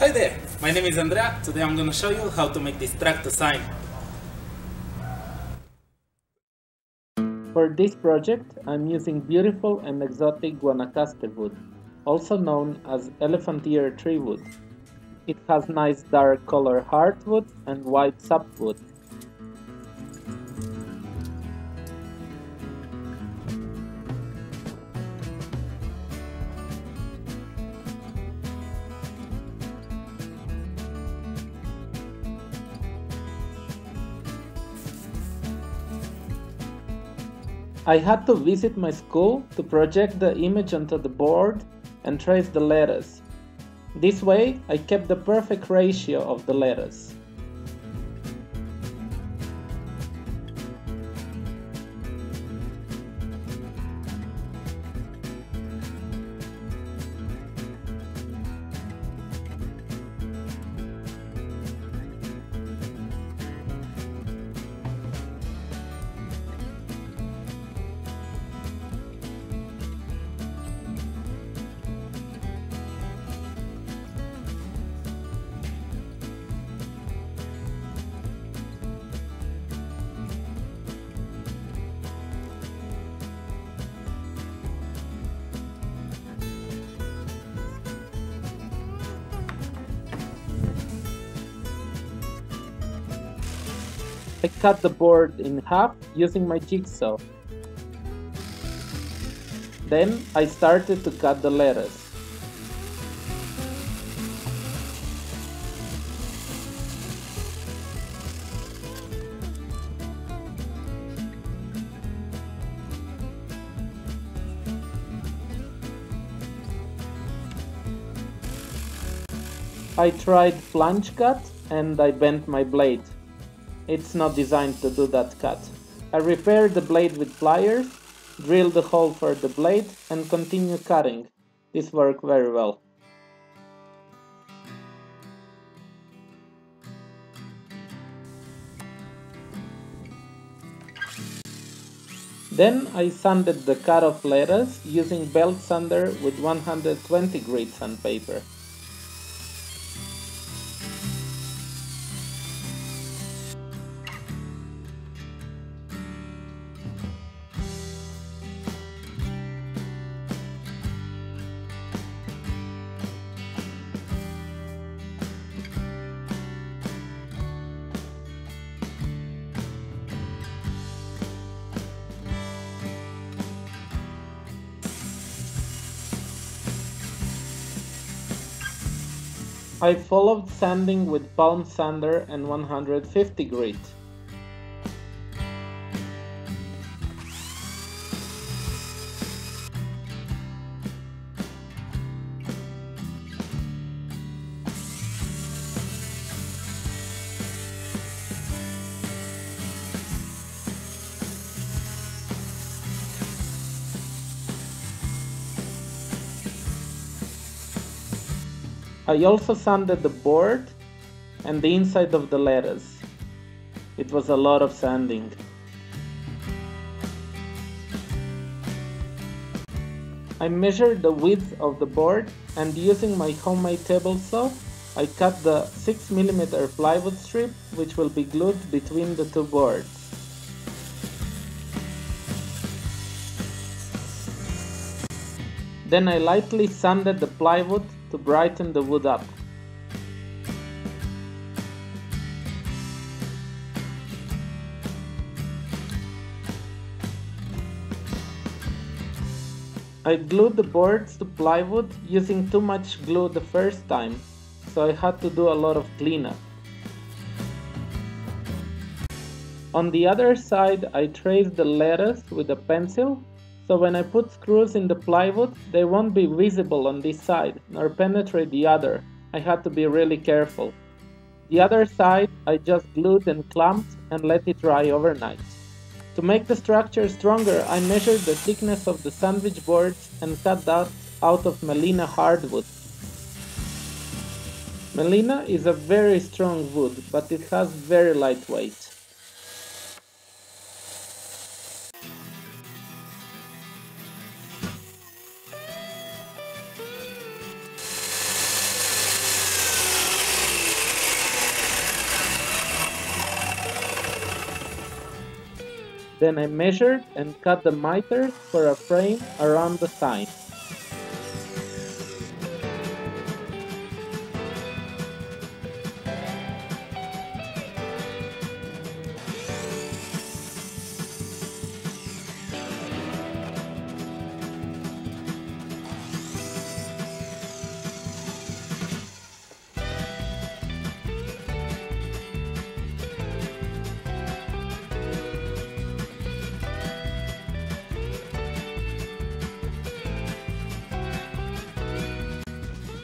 Hi there, my name is Andrea. Today I'm gonna show you how to make this tractor sign. For this project, I'm using beautiful and exotic Guanacaste wood, also known as elephant ear tree wood. It has nice dark color hardwood and white sapwood. I had to visit my school to project the image onto the board and trace the letters. This way, I kept the perfect ratio of the letters. I cut the board in half using my jigsaw. Then I started to cut the letters. I tried flange cut and I bent my blade. It's not designed to do that cut. I repaired the blade with pliers, drilled the hole for the blade and continue cutting. This worked very well. Then I sanded the cut-off letters using belt sander with 120 grit sandpaper. I followed sanding with palm sander and 150 grit. I also sanded the board and the inside of the letters. It was a lot of sanding. I measured the width of the board and using my homemade table saw, I cut the 6mm plywood strip which will be glued between the two boards. Then I lightly sanded the plywood to brighten the wood up. I glued the boards to plywood using too much glue the first time, so I had to do a lot of cleanup. On the other side, I traced the letters with a pencil, so when I put screws in the plywood, they won't be visible on this side, nor penetrate the other. I had to be really careful. The other side, I just glued and clamped and let it dry overnight. To make the structure stronger, I measured the thickness of the sandwich boards and cut that out of Melina hardwood. Melina is a very strong wood, but it has very light weight. Then I measured and cut the miters for a frame around the sign.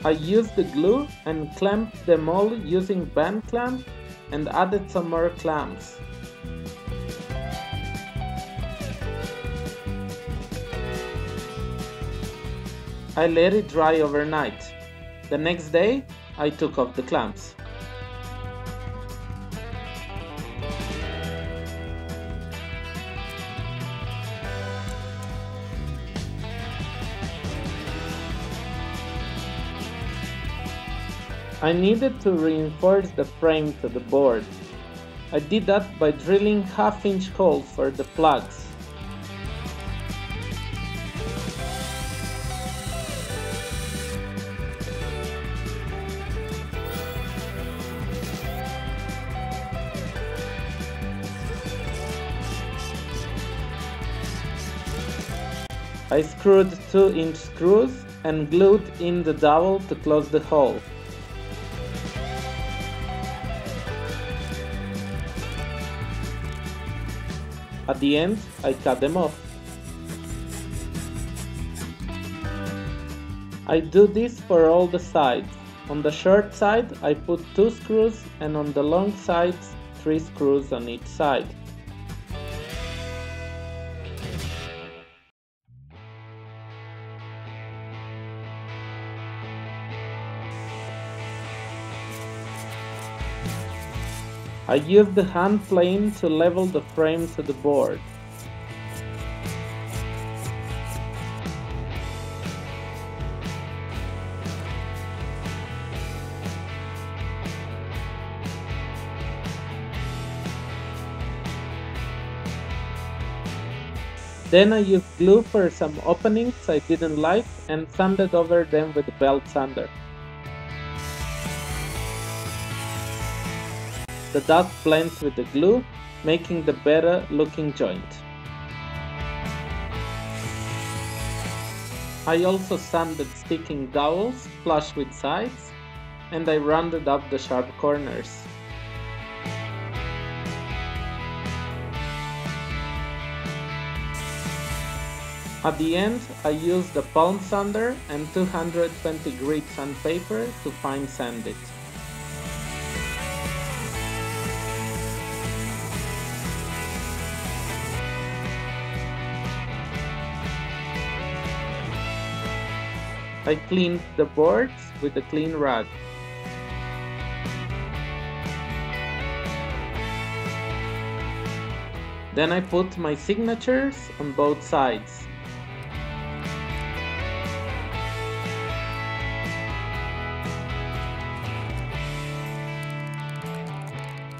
I used the glue and clamped them all using band clamp and added some more clamps. I let it dry overnight. The next day, I took off the clamps. I needed to reinforce the frame to the board. I did that by drilling half-inch holes for the plugs. I screwed 2-inch screws and glued in the dowel to close the hole. At the end, I cut them off. I do this for all the sides. On the short side, I put 2 screws, and on the long sides, 3 screws on each side. I use the hand plane to level the frame to the board. Then I used glue for some openings I didn't like and sanded over them with a belt sander. The dust blends with the glue, making the better looking joint. I also sanded sticking dowels flush with sides, and I rounded up the sharp corners. At the end, I used a palm sander and 220 grit sandpaper to fine sand it. I cleaned the boards with a clean rag. Then I put my signatures on both sides.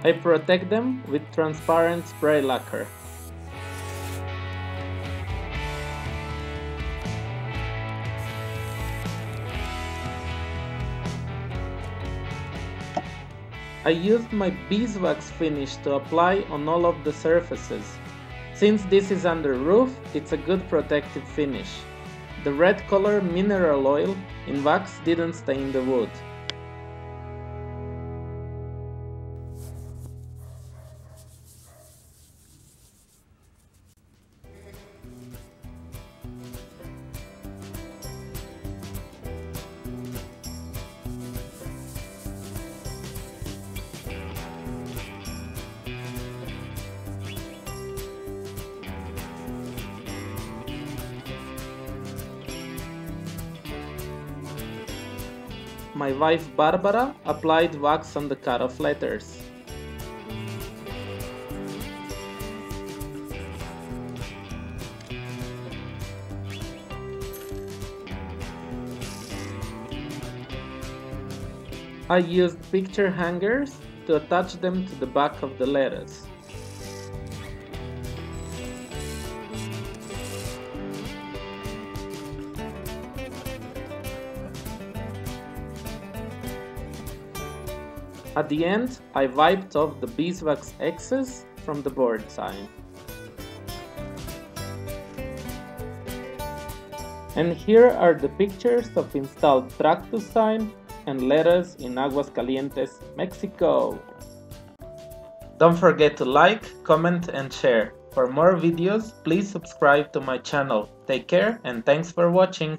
I protect them with transparent spray lacquer. I used my beeswax finish to apply on all of the surfaces. Since this is under roof, it's a good protective finish. The red color mineral oil in wax didn't stain the wood. My wife Barbara applied wax on the cut-off letters. I used picture hangers to attach them to the back of the letters. At the end, I wiped off the beeswax excess from the board sign. And here are the pictures of installed Tractus sign and letters in Aguascalientes, Mexico. Don't forget to like, comment and share. For more videos, please subscribe to my channel. Take care and thanks for watching.